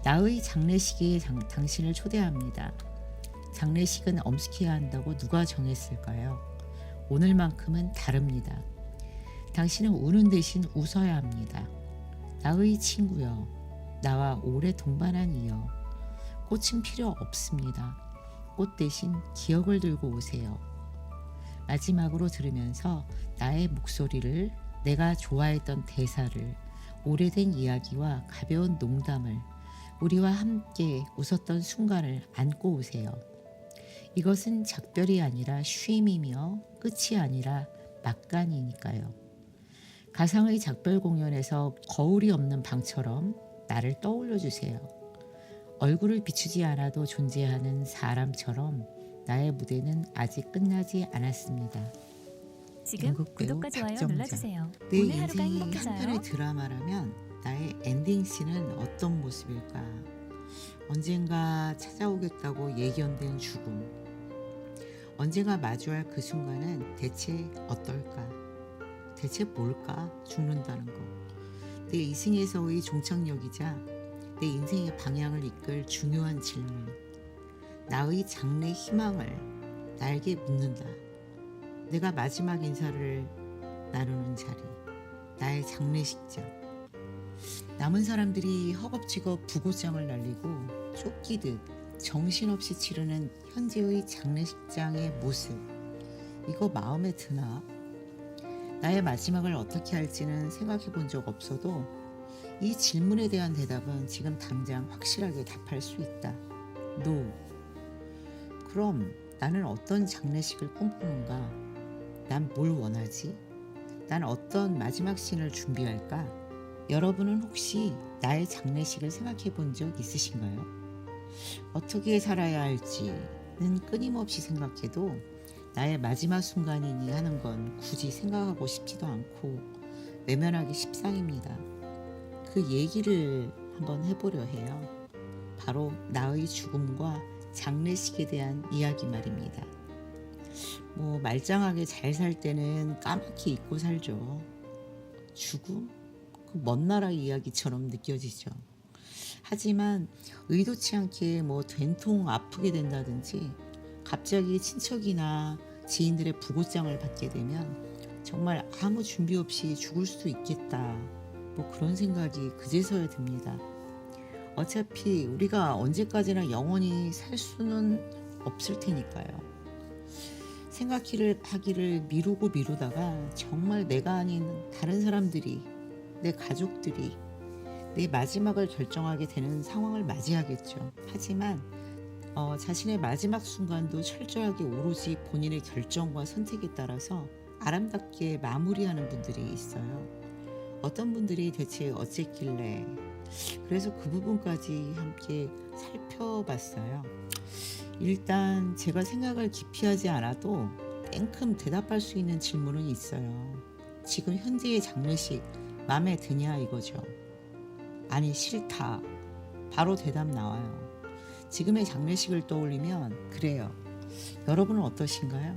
나의 장례식에 당신을 초대합니다. 장례식은 엄숙해야 한다고 누가 정했을까요? 오늘만큼은 다릅니다. 당신은 우는 대신 웃어야 합니다. 나의 친구여, 나와 오래 동반한 이여, 꽃은 필요 없습니다. 꽃 대신 기억을 들고 오세요. 마지막으로 들으면서 나의 목소리를, 내가 좋아했던 대사를, 오래된 이야기와 가벼운 농담을, 우리와 함께 웃었던 순간을 안고 오세요. 이것은 작별이 아니라 쉼이며 끝이 아니라 막간이니까요. 가상의 작별 공연에서 거울이 없는 방처럼 나를 떠올려 주세요. 얼굴을 비추지 않아도 존재하는 사람처럼 나의 무대는 아직 끝나지 않았습니다. 지금 연극 배우 구독과 좋아요 박정자. 눌러주세요. 내 오늘 하루가 인생이 행복해져요. 한 편의 드라마라면 나의 엔딩씬은 어떤 모습일까? 언젠가 찾아오겠다고 예견된 죽음. 언젠가 마주할 그 순간은 대체 어떨까? 대체 뭘까? 죽는다는 거. 내 이승에서의 종착역이자 내 인생의 방향을 이끌 중요한 질문. 나의 장래 희망을 나에게 묻는다. 내가 마지막 인사를 나누는 자리. 나의 장례식장. 남은 사람들이 허겁지겁 부고장을 날리고 쫓기듯 정신없이 치르는 현재의 장례식장의 모습. 이거 마음에 드나? 나의 마지막을 어떻게 할지는 생각해 본 적 없어도 이 질문에 대한 대답은 지금 당장 확실하게 답할 수 있다. No. 그럼 나는 어떤 장례식을 꿈꾸는가? 난 뭘 원하지? 난 어떤 마지막 씬을 준비할까? 여러분은 혹시 나의 장례식을 생각해 본 적 있으신가요? 어떻게 살아야 할지는 끊임없이 생각해도 나의 마지막 순간이니 하는 건 굳이 생각하고 싶지도 않고 외면하기 십상입니다. 그 얘기를 한번 해보려 해요. 바로 나의 죽음과 장례식에 대한 이야기 말입니다. 말짱하게 잘 살 때는 까맣게 잊고 살죠. 죽음? 그 먼 나라 이야기처럼 느껴지죠. 하지만 의도치 않게 된통 아프게 된다든지 갑자기 친척이나 지인들의 부고장을 받게 되면 정말 아무 준비 없이 죽을 수도 있겠다. 그런 생각이 그제서야 듭니다. 어차피 우리가 언제까지나 영원히 살 수는 없을 테니까요. 생각하기를 미루다가 정말 내가 아닌 다른 사람들이, 내 가족들이 내 마지막을 결정하게 되는 상황을 맞이하겠죠. 하지만 자신의 마지막 순간도 철저하게 오로지 본인의 결정과 선택에 따라서 아름답게 마무리하는 분들이 있어요. 어떤 분들이 대체 어쨌길래, 그래서 그 부분까지 함께 살펴봤어요. 일단 제가 생각을 깊이 하지 않아도 땡큼 대답할 수 있는 질문은 있어요. 지금 현재의 장례식 마음에 드냐 이거죠. 아니 싫다. 바로 대답 나와요. 지금의 장례식을 떠올리면 그래요. 여러분은 어떠신가요?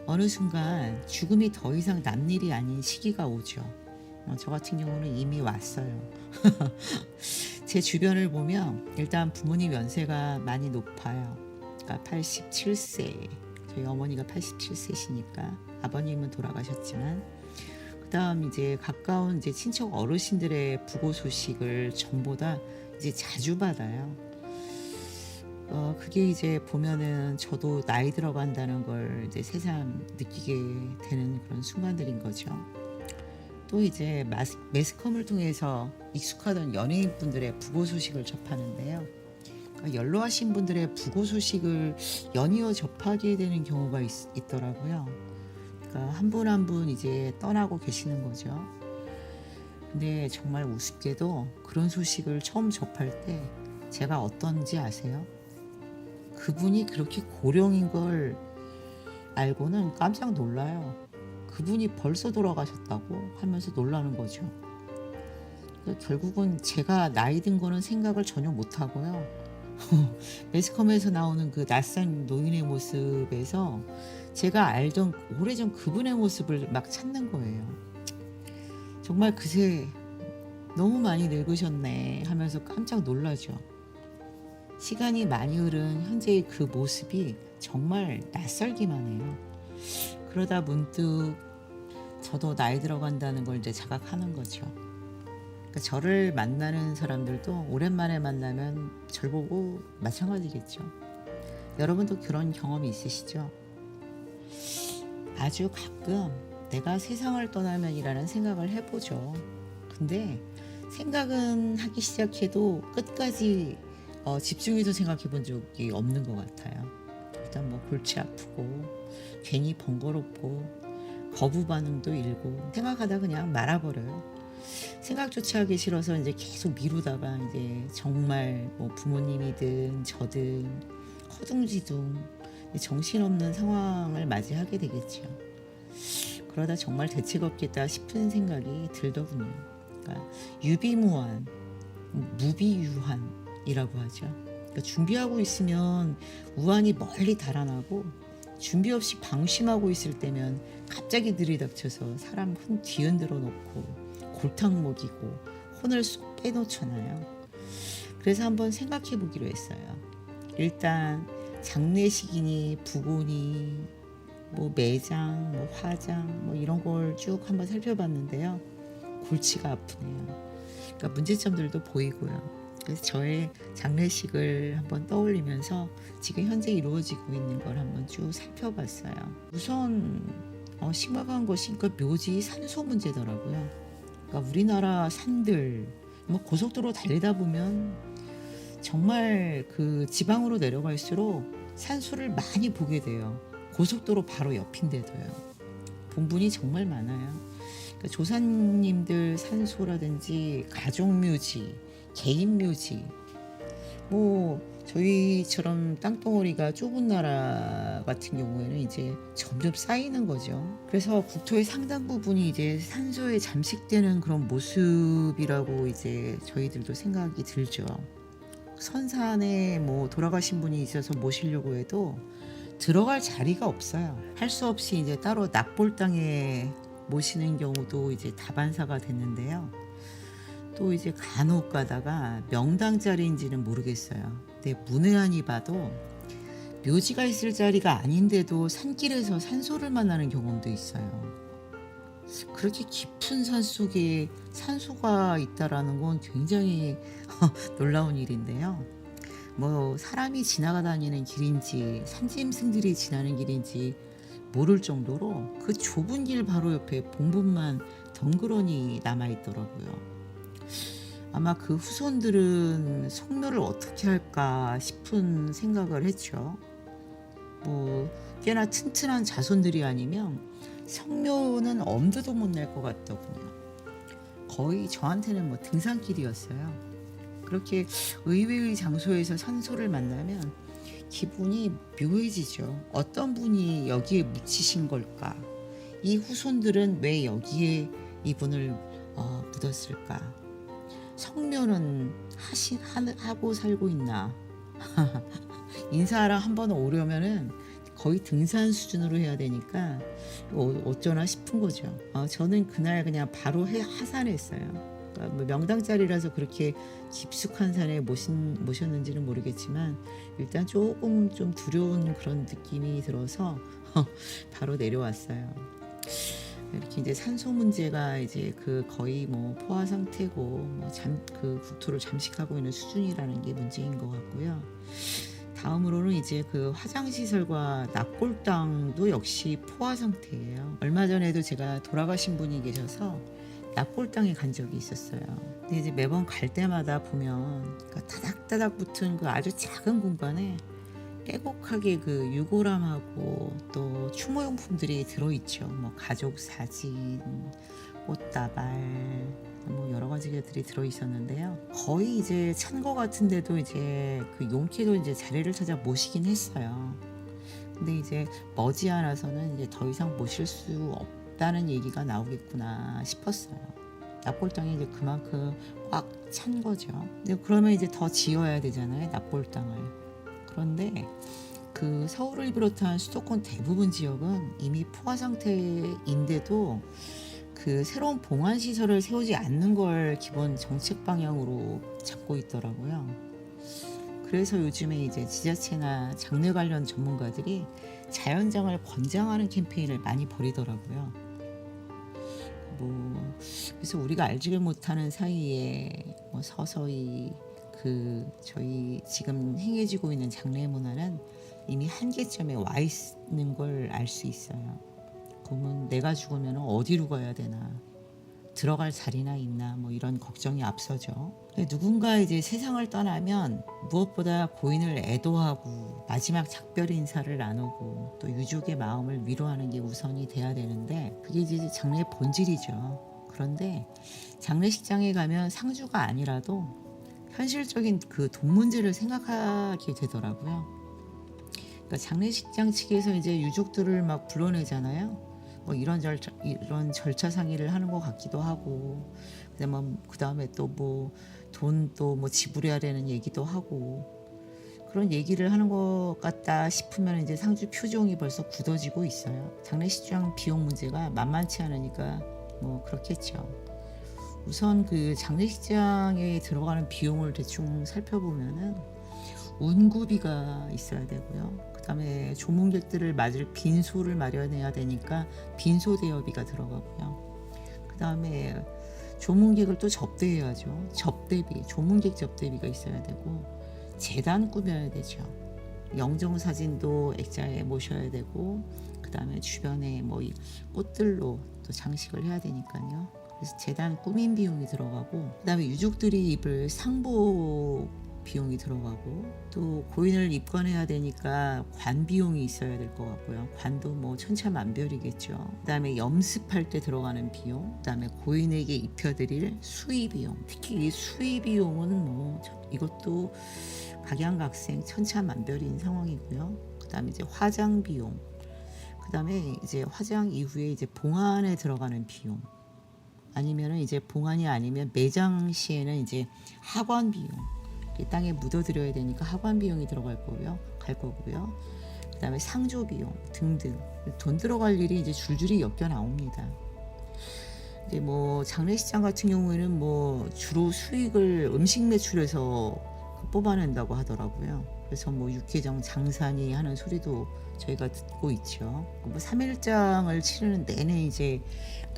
어느 순간 죽음이 더 이상 남일이 아닌 시기가 오죠. 저 같은 경우는 이미 왔어요. 제 주변을 보면 일단 부모님 연세가 많이 높아요. 그러니까 87세. 저희 어머니가 87세시니까 아버님은 돌아가셨지만, 그다음 이제 가까운 친척 어르신들의 부고 소식을 전보다 이제 자주 받아요. 그게 이제 보면은 저도 나이 들어간다는 걸 이제 새삼 느끼게 되는 그런 순간들인 거죠. 또 이제 매스컴을 통해서 익숙하던 연예인분들의 부고 소식을 접하는데요. 연로하신 분들의 부고 소식을 연이어 접하게 되는 경우가 있더라고요. 그러니까 한 분 한 분 이제 떠나고 계시는 거죠. 근데 정말 우습게도 그런 소식을 처음 접할 때 제가 어떤지 아세요? 그분이 그렇게 고령인 걸 알고는 깜짝 놀라요. 그분이 벌써 돌아가셨다고 하면서 놀라는 거죠. 결국은 제가 나이 든 거는 생각을 전혀 못 하고요. 매스컴에서 나오는 그 낯선 노인의 모습에서 제가 알던 오래전 그분의 모습을 막 찾는 거예요. 정말 그새 너무 많이 늙으셨네 하면서 깜짝 놀라죠. 시간이 많이 흐른 현재의 그 모습이 정말 낯설기만 해요. 그러다 문득 저도 나이 들어간다는 걸 이제 자각하는 거죠. 그러니까 저를 만나는 사람들도 오랜만에 만나면 절 보고 마찬가지겠죠. 여러분도 그런 경험이 있으시죠? 아주 가끔 내가 세상을 떠나면이라는 생각을 해보죠. 근데 생각은 하기 시작해도 끝까지 집중해서 생각해 본 적이 없는 것 같아요. 일단 뭐 골치 아프고 괜히 번거롭고 거부 반응도 일고 생각하다 그냥 말아버려요. 생각조차 하기 싫어서 이제 계속 미루다가 이제 정말 뭐 부모님이든 저든 허둥지둥 정신없는 상황을 맞이하게 되겠죠. 그러다 정말 대책 없겠다 싶은 생각이 들더군요. 그러니까 유비무환, 무비유한이라고 하죠. 그러니까 준비하고 있으면 우환이 멀리 달아나고 준비 없이 방심하고 있을 때면 갑자기 들이닥쳐서 사람 흔 뒤흔들어 놓고 골탕 먹이고 혼을 쏙 빼놓잖아요. 그래서 한번 생각해 보기로 했어요. 일단 장례식이니 부고니 뭐 매장, 뭐 화장 뭐 이런 걸 쭉 한번 살펴봤는데요. 골치가 아프네요. 그러니까 문제점들도 보이고요. 그래서 저의 장례식을 한번 떠올리면서 지금 현재 이루어지고 있는 걸 한번 쭉 살펴봤어요. 우선 심각한 것이 그러니까 묘지 산소 문제더라고요. 그러니까 우리나라 산들 뭐 고속도로 달리다 보면 정말 그 지방으로 내려갈수록 산소를 많이 보게 돼요. 고속도로 바로 옆인데도요. 본분이 정말 많아요. 그러니까 조상님들 산소라든지 가족묘지, 개인묘지, 뭐 저희처럼 땅덩어리가 좁은 나라 같은 경우에는 이제 점점 쌓이는 거죠. 그래서 국토의 상당 부분이 이제 산소에 잠식되는 그런 모습이라고 이제 저희들도 생각이 들죠. 선산에 뭐 돌아가신 분이 있어서 모시려고 해도 들어갈 자리가 없어요. 할 수 없이 이제 따로 납골당에 모시는 경우도 이제 다반사가 됐는데요. 또 이제 간혹 가다가 명당 자리인지는 모르겠어요. 근데 문외한이 봐도 묘지가 있을 자리가 아닌데도 산길에서 산소를 만나는 경험도 있어요. 그렇게 깊은 산 속에 산소가 있다라는 건 굉장히 놀라운 일인데요. 뭐 사람이 지나가 다니는 길인지 산짐승들이 지나는 길인지 모를 정도로 그 좁은 길 바로 옆에 봉분만 덩그러니 남아있더라고요. 아마 그 후손들은 성묘를 어떻게 할까 싶은 생각을 했죠. 뭐 꽤나 튼튼한 자손들이 아니면 성묘는 엄두도 못 낼 것 같더군요. 거의 저한테는 뭐 등산길이었어요. 그렇게 의외의 장소에서 산소를 만나면 기분이 묘해지죠. 어떤 분이 여기에 묻히신 걸까? 이 후손들은 왜 여기에 이분을 묻었을까? 성묘는 하고 살고 있나? 인사하러 한번 오려면은 거의 등산 수준으로 해야 되니까 어쩌나 싶은 거죠. 저는 그날 그냥 바로 하산했어요. 그러니까 뭐 명당 자리라서 그렇게 깊숙한 산에 모셨는지는 모르겠지만 일단 조금 좀 두려운 그런 느낌이 들어서 바로 내려왔어요. 이렇게 이제 산소 문제가 이제 그 거의 뭐 포화 상태고 뭐 그 국토를 잠식하고 있는 수준이라는 게 문제인 것 같고요. 다음으로는 이제 그 화장시설과 납골당도 역시 포화 상태예요. 얼마 전에도 제가 돌아가신 분이 계셔서 납골당에 간 적이 있었어요. 근데 이제 매번 갈 때마다 보면 그 다닥다닥 붙은 그 아주 작은 공간에 빼곡하게 그 유골함하고 또 추모용품들이 들어있죠. 뭐 가족 사진, 꽃다발, 뭐 여러 가지 것들이 들어있었는데요. 거의 이제 찬 거 같은데도 이제 그 용케도 이제 자리를 찾아 모시긴 했어요. 근데 이제 머지않아서는 이제 더 이상 모실 수 없다는 얘기가 나오겠구나 싶었어요. 납골당이 이제 그만큼 꽉 찬 거죠. 근데 그러면 이제 더 지어야 되잖아요, 납골당을. 그런데 그 서울을 비롯한 수도권 대부분 지역은 이미 포화 상태인데도 그 새로운 봉안 시설을 세우지 않는 걸 기본 정책 방향으로 잡고 있더라고요. 그래서 요즘에 이제 지자체나 장례 관련 전문가들이 자연장을 권장하는 캠페인을 많이 벌이더라고요. 그래서 우리가 알지를 못하는 사이에 서서히 저희 지금 행해지고 있는 장례 문화는 이미 한계점에 와 있는 걸 알 수 있어요. 그러면 내가 죽으면 어디로 가야 되나, 들어갈 자리나 있나, 이런 걱정이 앞서죠. 누군가 이제 세상을 떠나면 무엇보다 고인을 애도하고 마지막 작별 인사를 나누고 또 유족의 마음을 위로하는 게 우선이 돼야 되는데, 그게 이제 장례의 본질이죠. 그런데 장례식장에 가면 상주가 아니라도 현실적인 그 돈 문제를 생각하게 되더라고요. 그러니까 장례식장 측에서 이제 유족들을 막 불러내잖아요. 이런 절차 상의를 하는 것 같기도 하고, 그다음에 또 돈도 지불해야 되는 얘기도 하고, 그런 얘기를 하는 것 같다 싶으면 이제 상주 표정이 벌써 굳어지고 있어요. 장례식장 비용 문제가 만만치 않으니까 그렇겠죠. 우선 그 장례식장에 들어가는 비용을 대충 살펴보면은 운구비가 있어야 되고요. 그다음에 조문객들을 맞을 빈소를 마련해야 되니까 빈소 대여비가 들어가고요. 그다음에 조문객을 또 접대해야죠. 접대비, 조문객 접대비가 있어야 되고, 재단 꾸며야 되죠. 영정사진도 액자에 모셔야 되고, 그다음에 주변에 꽃들로 또 장식을 해야 되니까요. 그래서 재단 꾸민 비용이 들어가고, 그다음에 유족들이 입을 상복 비용이 들어가고, 또 고인을 입관해야 되니까 관 비용이 있어야 될 것 같고요. 관도 천차만별이겠죠. 그다음에 염습할 때 들어가는 비용, 그다음에 고인에게 입혀드릴 수의 비용, 특히 이 수의 비용은 이것도 각양각색 천차만별인 상황이고요. 그다음에 이제 화장 비용, 그다음에 이제 화장 이후에 이제 봉안에 들어가는 비용, 아니면은 이제 봉안이 아니면 매장 시에는 이제 하관 비용, 땅에 묻어드려야 되니까 하관 비용이 갈 거고요. 그다음에 상조 비용 등등 돈 들어갈 일이 이제 줄줄이 엮여 나옵니다. 이제 장례식장 같은 경우에는 주로 수익을 음식 매출에서 뽑아낸다고 하더라고요. 그래서 육개장 장사니 하는 소리도 저희가 듣고 있죠. 3일장을 치르는 내내 이제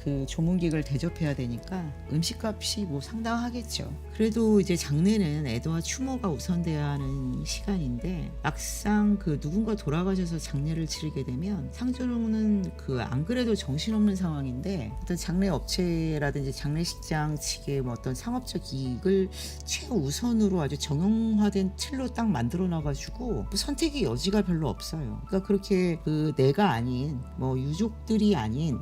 그 조문객을 대접해야 되니까 음식값이 상당하겠죠. 그래도 이제 장례는 애도와 추모가 우선돼야 하는 시간인데, 막상 누군가 돌아가셔서 장례를 치르게 되면 상주는 안 그래도 정신없는 상황인데, 어떤 장례 업체라든지 장례식장 측의 어떤 상업적 이익을 최우선으로 아주 정형화된 틀로 딱 만들어 놔가지고 선택의 여지가 별로 없어요. 그러니까 그렇게 내가 아닌 유족들이 아닌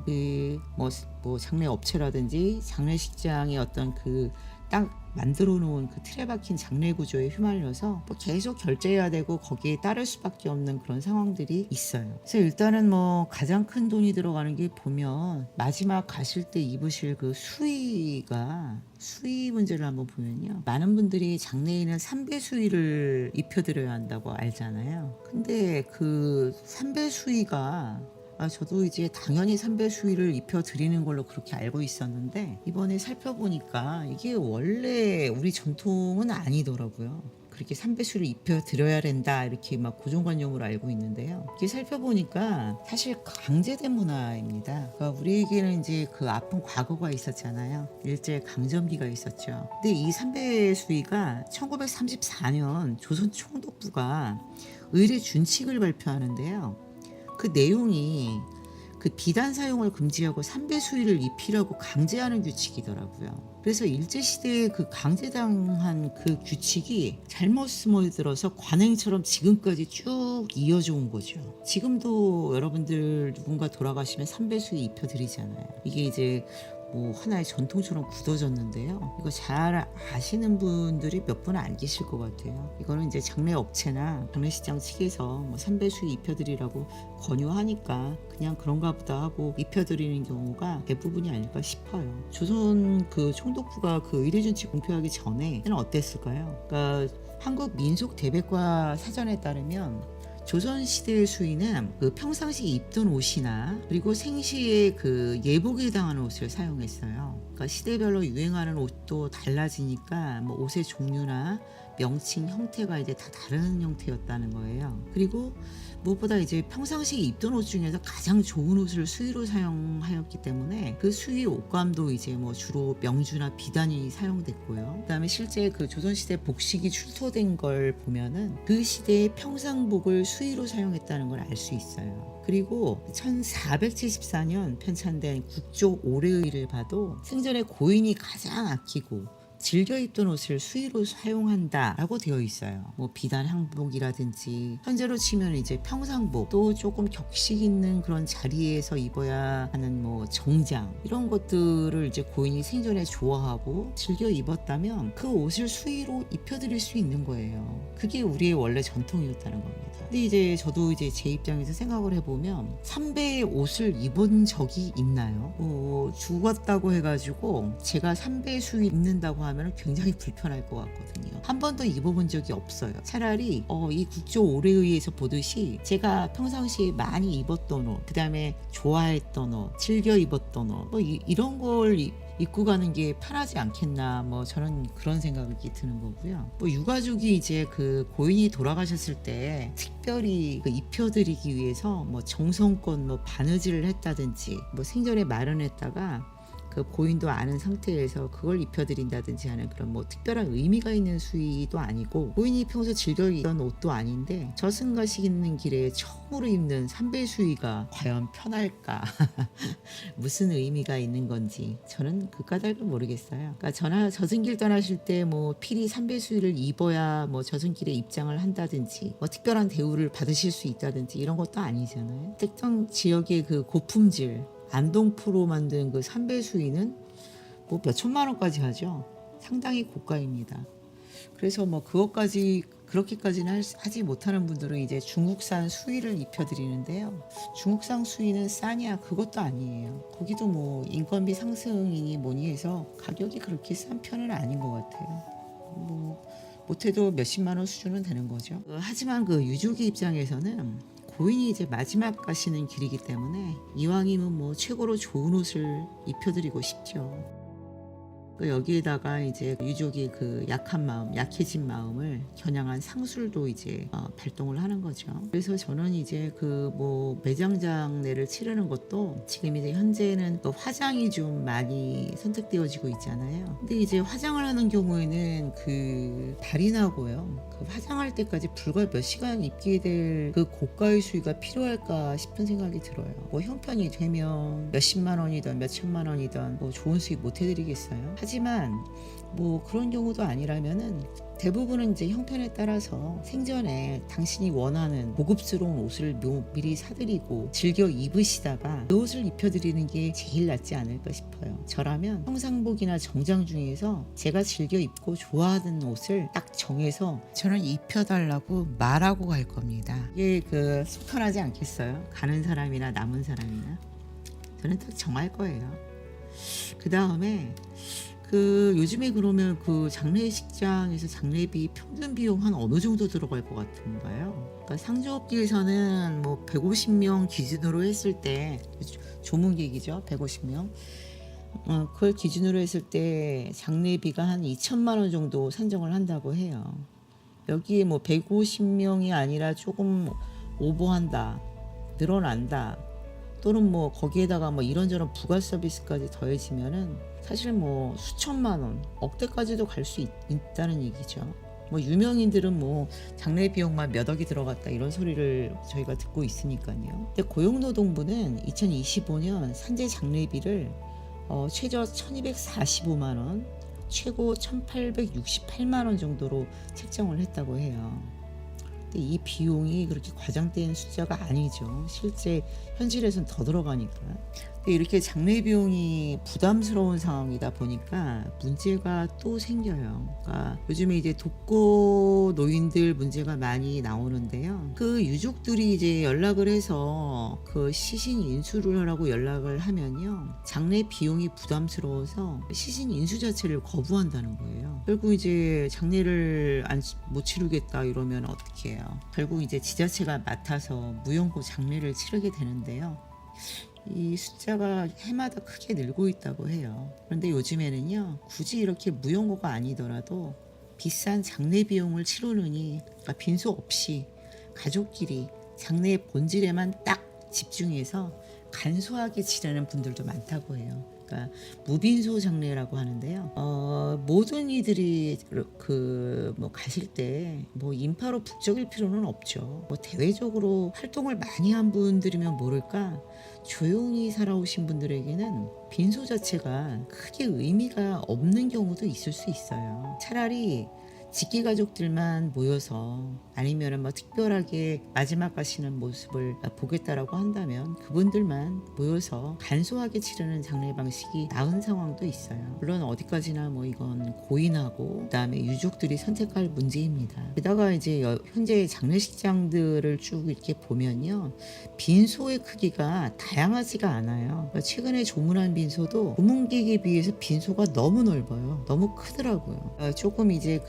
장례 업체라든지 장례식장의 어떤 딱 만들어 놓은 틀에 박힌 장례 구조에 휘말려서 계속 결제해야 되고 거기에 따를 수밖에 없는 그런 상황들이 있어요. 그래서 일단은 가장 큰 돈이 들어가는 게 보면 마지막 가실 때 입으실 수의 문제를 한번 보면요, 많은 분들이 장례인은 삼배 수의를 입혀드려야 한다고 알잖아요. 근데 삼배 수의가 저도 이제 당연히 삼배 수의를 입혀드리는 걸로 그렇게 알고 있었는데, 이번에 살펴보니까 이게 원래 우리 전통은 아니더라고요. 그렇게 삼배 수의를 입혀드려야 된다 이렇게 고정관념으로 알고 있는데요, 이게 살펴보니까 사실 강제된 문화입니다. 그러니까 우리에게는 이제 아픈 과거가 있었잖아요. 일제 강점기가 있었죠. 근데 이 삼배 수의가 1934년 조선 총독부가 의례 준칙을 발표하는데요, 그 내용이 비단 사용을 금지하고 삼배 수의를 입히라고 강제하는 규칙이더라고요. 그래서 일제시대에 강제당한 규칙이 잘못 스며들어서 관행처럼 지금까지 쭉 이어져 온 거죠. 지금도 여러분들 누군가 돌아가시면 삼배 수의 입혀드리잖아요. 이게 이제 하나의 전통처럼 굳어졌는데요, 이거 잘 아시는 분들이 몇 분 안 계실 것 같아요. 이거는 이제 장례 업체나 장례식장 측에서 삼배 수의 입혀드리라고 권유하니까 그냥 그런가 보다 하고 입혀드리는 경우가 대부분이 아닐까 싶어요. 조선 총독부가 의례준칙 공표하기 전에는 어땠을까요? 그러니까 한국 민속 대백과 사전에 따르면 조선시대의 수의는 그 평상시 입던 옷이나 그리고 생시에 그 예복에 해당하는 옷을 사용했어요. 그러니까 시대별로 유행하는 옷도 달라지니까 뭐 옷의 종류나 명칭 형태가 이제 다 다른 형태였다는 거예요. 그리고 무엇보다 이제 평상시에 입던 옷 중에서 가장 좋은 옷을 수의로 사용하였기 때문에 그 수의 옷감도 이제 뭐 주로 명주나 비단이 사용됐고요. 그다음에 실제 그 조선시대 복식이 출토된 걸 보면은 그 시대의 평상복을 수의로 사용했다는 걸 알 수 있어요. 그리고 1474년 편찬된 국조 오례의를 봐도 생전에 고인이 가장 아끼고 즐겨 입던 옷을 수의로 사용한다라고 되어 있어요. 뭐 비단 항복이라든지 현재로 치면 이제 평상복, 또 조금 격식 있는 그런 자리에서 입어야 하는 뭐 정장, 이런 것들을 이제 고인이 생전에 좋아하고 즐겨 입었다면 그 옷을 수의로 입혀드릴 수 있는 거예요. 그게 우리의 원래 전통이었다는 겁니다. 근데 이제 저도 이제 제 입장에서 생각을 해보면 삼배의 옷을 입은 적이 있나요? 뭐 죽었다고 해가지고 제가 삼배 수의 입는다고 하면 굉장히 불편할 것 같거든요. 한 번도 입어본 적이 없어요. 차라리 이 국조 오례의에서 보듯이 제가 평상시에 많이 입었던 옷, 그 다음에 좋아했던 옷, 즐겨 입었던 옷, 뭐 이런 걸 입고 가는 게 편하지 않겠나, 뭐 저는 그런 생각이 드는 거고요. 뭐 유가족이 이제 그 고인이 돌아가셨을 때 특별히 그 입혀드리기 위해서 뭐 정성껏 뭐 바느질을 했다든지 뭐 생전에 마련했다가 그 고인도 아는 상태에서 그걸 입혀드린다든지 하는 그런 뭐 특별한 의미가 있는 수의도 아니고, 고인이 평소 즐겨 입던 옷도 아닌데 저승가식 있는 길에 처음으로 입는 삼배 수의가 과연 편할까? 무슨 의미가 있는 건지 저는 그 까닭을 모르겠어요. 그러니까 저승길 떠나실 때 뭐 필히 삼배 수의를 입어야 뭐 저승길에 입장을 한다든지 뭐 특별한 대우를 받으실 수 있다든지 이런 것도 아니잖아요. 특정 지역의 그 고품질 안동프로 만든 그 삼배 수의는 뭐 몇 천만 원까지 하죠. 상당히 고가입니다. 그래서 뭐 그렇게까지는 하지 못하는 분들은 이제 중국산 수의를 입혀드리는데요. 중국산 수의는 싸냐? 그것도 아니에요. 거기도 뭐 인건비 상승이니 뭐니 해서 가격이 그렇게 싼 편은 아닌 것 같아요. 뭐 못해도 몇십만 원 수준은 되는 거죠. 하지만 그 유족의 입장에서는 고인이 이제 마지막 가시는 길이기 때문에 이왕이면 뭐 최고로 좋은 옷을 입혀드리고 싶죠. 여기에다가 이제 유족이 그 약한 마음, 약해진 마음을 겨냥한 상술도 이제 발동을 하는 거죠. 그래서 저는 이제 그 뭐 매장 장례를 치르는 것도 지금 이제 현재는 또 화장이 좀 많이 선택되어지고 있잖아요. 근데 이제 화장을 하는 경우에는 그 달이 나고요. 그 화장할 때까지 불과 몇 시간 입게 될 그 고가의 수의가 필요할까 싶은 생각이 들어요. 뭐 형편이 되면 몇십만 원이든 몇천만 원이든 뭐 좋은 수의 못 해드리겠어요. 하지만 뭐 그런 경우도 아니라면은 대부분은 이제 형편에 따라서 생전에 당신이 원하는 고급스러운 옷을 미리 사드리고 즐겨 입으시다가 그 옷을 입혀드리는 게 제일 낫지 않을까 싶어요. 저라면 평상복이나 정장 중에서 제가 즐겨 입고 좋아하는 옷을 딱 정해서 저는 입혀달라고 말하고 갈 겁니다. 이게 그 속편하지 않겠어요? 가는 사람이나 남은 사람이나 저는 딱 정할 거예요. 그 다음에 그 요즘에 그러면 그 장례식장에서 장례비 평균 비용 한 어느 정도 들어갈 것 같은가요? 그러니까 상주업계에서는 뭐 150명 기준으로 했을 때, 조문객이죠, 150명. 그걸 기준으로 했을 때 장례비가 한 2천만 원 정도 산정을 한다고 해요. 여기에 뭐 150명이 아니라 조금 오버한다, 늘어난다, 또는 뭐 거기에다가 뭐 이런저런 부가 서비스까지 더해지면은 사실 뭐 수천만 원, 억대까지도 갈 수 있다는 얘기죠. 뭐 유명인들은 뭐 장례 비용만 몇 억이 들어갔다 이런 소리를 저희가 듣고 있으니까요. 근데 고용노동부는 2025년 산재 장례비를 최저 1,245만 원, 최고 1,868만 원 정도로 책정을 했다고 해요. 근데 이 비용이 그렇게 과장된 숫자가 아니죠. 실제 현실에서는 더 들어가니까. 근데 이렇게 장례 비용이 부담스러운 상황이다 보니까 문제가 또 생겨요. 그러니까 요즘에 이제 독거 노인들 문제가 많이 나오는데요. 그 유족들이 이제 연락을 해서 그 시신 인수를 하라고 연락을 하면요. 장례 비용이 부담스러워서 시신 인수 자체를 거부한다는 거예요. 결국 이제 장례를 못 치르겠다 이러면 어떻게 해요? 결국 이제 지자체가 맡아서 무용고 장례를 치르게 되는데요. 이 숫자가 해마다 크게 늘고 있다고 해요. 그런데 요즘에는요, 굳이 이렇게 무용고가 아니더라도 비싼 장례 비용을 치르느니, 그러니까 빈소 없이 가족끼리 장례의 본질에만 딱 집중해서 간소하게 치르는 분들도 많다고 해요. 그러니까 무빈소 장례라고 하는데요. 모든 이들이 뭐 가실 때 뭐 인파로 북적일 필요는 없죠. 뭐 대외적으로 활동을 많이 한 분들이면 모를까 조용히 살아오신 분들에게는 빈소 자체가 크게 의미가 없는 경우도 있을 수 있어요. 차라리 직계 가족들만 모여서 아니면 뭐 특별하게 마지막 가시는 모습을 보겠다라고 한다면 그분들만 모여서 간소하게 치르는 장례 방식이 나은 상황도 있어요. 물론 어디까지나 뭐 이건 고인하고 그다음에 유족들이 선택할 문제입니다. 게다가 이제 현재 장례식장들을 쭉 이렇게 보면요, 빈소의 크기가 다양하지가 않아요. 최근에 조문한 빈소도 고문객에 비해서 빈소가 너무 넓어요. 너무 크더라고요. 조금 이제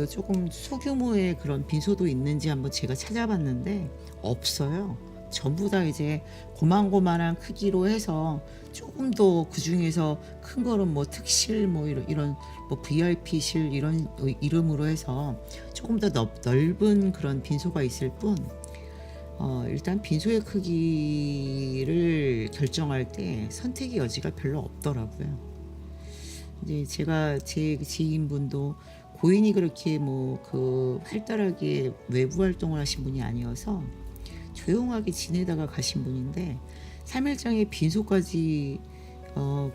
조금 소규모의 그런 빈소도 있는지 한번 제가 찾아봤는데 없어요. 전부 다 이제 고만고만한 크기로 해서 조금 더 그 중에서 큰 거는 뭐 특실 뭐 이런 뭐 VIP실 이런 이름으로 해서 조금 더 넓은 그런 빈소가 있을 뿐 일단 빈소의 크기를 결정할 때 선택의 여지가 별로 없더라고요. 이제 제가 제 지인분도 고인이 그렇게 뭐 활달하게 외부 활동을 하신 분이 아니어서 조용하게 지내다가 가신 분인데 3일장에 빈소까지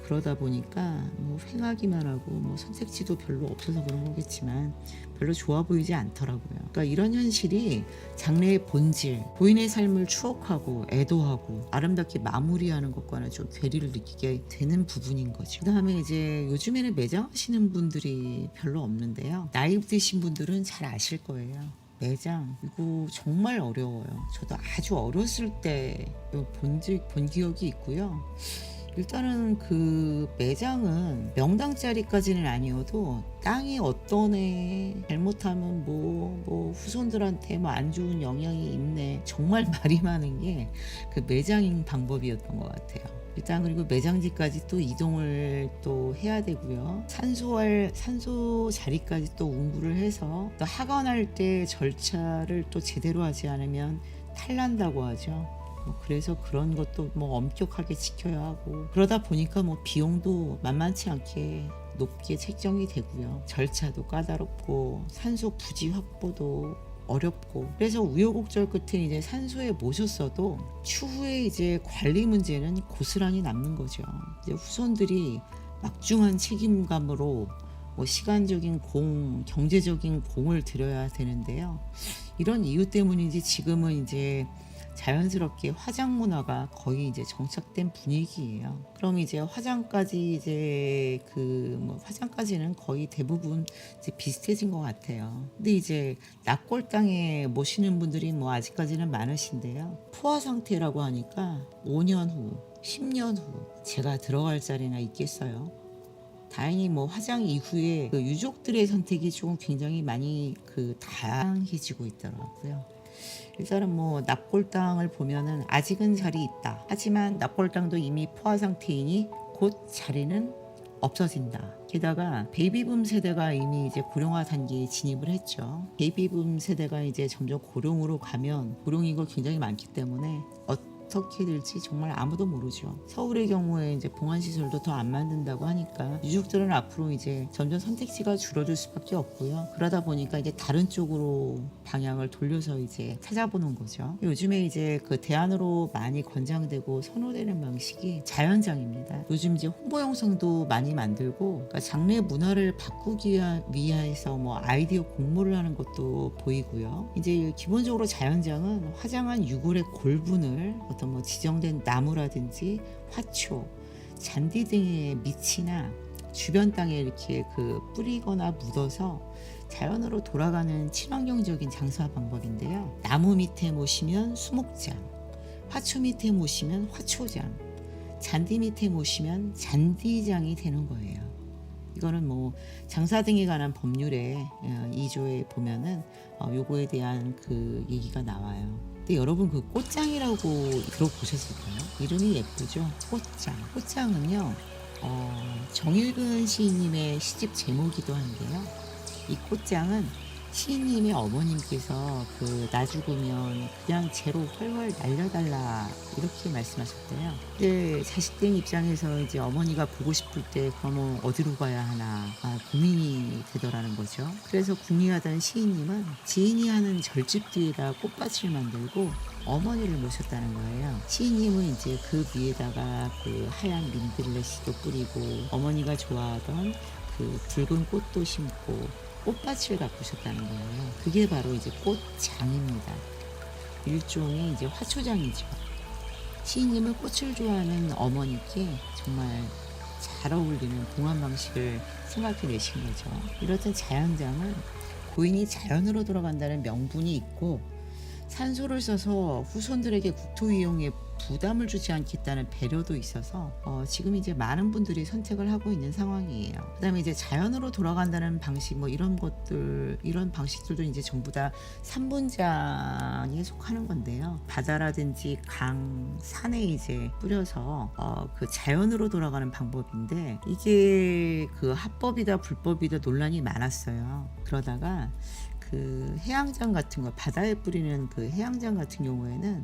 그러다 보니까 뭐 횡하기만 하고 뭐 선택지도 별로 없어서 그런 거겠지만 별로 좋아 보이지 않더라고요. 그러니까 이런 현실이 장래의 본질, 고인의 삶을 추억하고 애도하고 아름답게 마무리하는 것과는 좀 괴리를 느끼게 되는 부분인 거죠. 그다음에 이제 요즘에는 매장하시는 분들이 별로 없는데요. 나이 드신 분들은 잘 아실 거예요. 매장 이거 정말 어려워요. 저도 아주 어렸을 때 본 기억이 있고요. 일단은 그 매장은 명당 자리까지는 아니어도 땅이 어떤 애 잘못하면 뭐 후손들한테 뭐 안 좋은 영향이 있네, 정말 말이 많은 게 그 매장인 방법이었던 것 같아요. 일단 그리고 매장지까지 또 이동을 또 해야 되고요. 산소 자리까지 또 운구를 해서 또 하관할 때 절차를 또 제대로 하지 않으면 탈난다고 하죠. 그래서 그런 것도 뭐 엄격하게 지켜야 하고 그러다 보니까 뭐 비용도 만만치 않게 높게 책정이 되고요. 절차도 까다롭고 산소 부지 확보도 어렵고 그래서 우여곡절 끝에 이제 산소에 모셨어도 추후에 이제 관리 문제는 고스란히 남는 거죠. 이제 후손들이 막중한 책임감으로 뭐 시간적인 경제적인 공을 들여야 되는데요. 이런 이유 때문인지 지금은 이제 자연스럽게 화장 문화가 거의 이제 정착된 분위기예요. 그럼 이제 화장까지는 거의 대부분 이제 비슷해진 것 같아요. 근데 이제 납골당에 모시는 분들이 뭐 아직까지는 많으신데요. 포화 상태라고 하니까 5년 후, 10년 후 제가 들어갈 자리나 있겠어요. 다행히 뭐 화장 이후에 그 유족들의 선택이 좀 굉장히 많이 다양해지고 있더라고요. 일단은 뭐 납골당을 보면은 아직은 자리 있다. 하지만 납골당도 이미 포화 상태이니 곧 자리는 없어진다. 게다가 베이비붐 세대가 이미 이제 고령화 단계에 진입을 했죠. 베이비붐 세대가 이제 점점 고령으로 가면 고령인구가 굉장히 많기 때문에 어떻게 될지 정말 아무도 모르죠. 서울의 경우에 이제 봉안시설도 더 안 만든다고 하니까 유족들은 앞으로 이제 점점 선택지가 줄어들 수밖에 없고요. 그러다 보니까 이제 다른 쪽으로 방향을 돌려서 이제 찾아보는 거죠. 요즘에 이제 그 대안으로 많이 권장되고 선호되는 방식이 자연장입니다. 요즘 이제 홍보 영상도 많이 만들고 그러니까 장례 문화를 바꾸기 위해서 뭐 아이디어 공모를 하는 것도 보이고요. 이제 기본적으로 자연장은 화장한 유골의 골분을 어떤 뭐 지정된 나무라든지 화초, 잔디 등의 밑이나 주변 땅에 이렇게 그 뿌리거나 묻어서 자연으로 돌아가는 친환경적인 장사 방법인데요. 나무 밑에 모시면 수목장, 화초 밑에 모시면 화초장, 잔디 밑에 모시면 잔디장이 되는 거예요. 이거는 뭐 장사 등에 관한 법률의 2조에 보면은 요거에 대한 그 얘기가 나와요. 근데 여러분 그 꽃장이라고 들어보셨을까요? 이름이 예쁘죠? 꽃장. 꽃장은요 정일근 시인님의 시집 제목이기도 한데요. 이 꽃장은 시인님의 어머님께서 그 나 죽으면 그냥 재로 훨훨 날려달라 이렇게 말씀하셨대요. 근데 자식된 입장에서 이제 어머니가 보고 싶을 때 그러면 어디로 가야 하나 고민이 되더라는 거죠. 그래서 궁리하던 시인님은 지인이 하는 절집 뒤에다 꽃밭을 만들고 어머니를 모셨다는 거예요. 시인님은 이제 그 위에다가 그 하얀 민들레씨도 뿌리고 어머니가 좋아하던 그 붉은 꽃도 심고 꽃밭을 가꾸셨다는 거예요. 그게 바로 이제 꽃장입니다. 일종의 이제 화초장이죠. 시인님은 꽃을 좋아하는 어머니께 정말 잘 어울리는 봉안 방식을 생각해내신 거죠. 이렇듯 자연장은 고인이 자연으로 돌아간다는 명분이 있고 산소를 써서 후손들에게 국토 이용에 부담을 주지 않겠다는 배려도 있어서 지금 이제 많은 분들이 선택을 하고 있는 상황이에요. 그다음에 이제 자연으로 돌아간다는 방식 뭐 이런 것들 이런 방식들도 이제 전부 다 산분장에 속하는 건데요. 바다라든지 강, 산에 이제 뿌려서 그 자연으로 돌아가는 방법인데 이게 그 합법이다 불법이다 논란이 많았어요. 그러다가 그 해양장 같은 거 바다에 뿌리는 그 해양장 같은 경우에는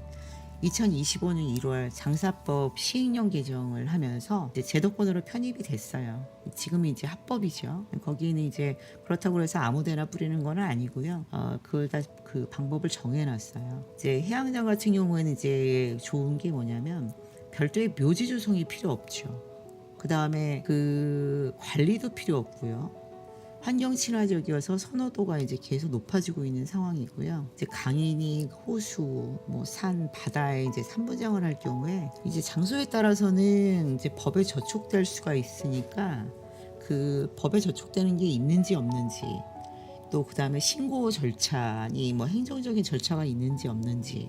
2025년 1월 장사법 시행령 개정을 하면서 이제 제도권으로 편입이 됐어요. 지금은 이제 합법이죠. 거기는 이제 그렇다고 해서 아무데나 뿌리는 건 아니고요. 그걸 다 그 방법을 정해놨어요. 이제 해양장 같은 경우에는 이제 좋은 게 뭐냐면 별도의 묘지 조성이 필요 없죠. 그 다음에 그 관리도 필요 없고요. 환경 친화적이어서 선호도가 이제 계속 높아지고 있는 상황이고요. 이제 강이니 호수, 뭐 산, 바다에 이제 산부장을 할 경우에 이제 장소에 따라서는 이제 법에 저촉될 수가 있으니까 그 법에 저촉되는 게 있는지 없는지 또 그 다음에 신고 절차니 뭐 행정적인 절차가 있는지 없는지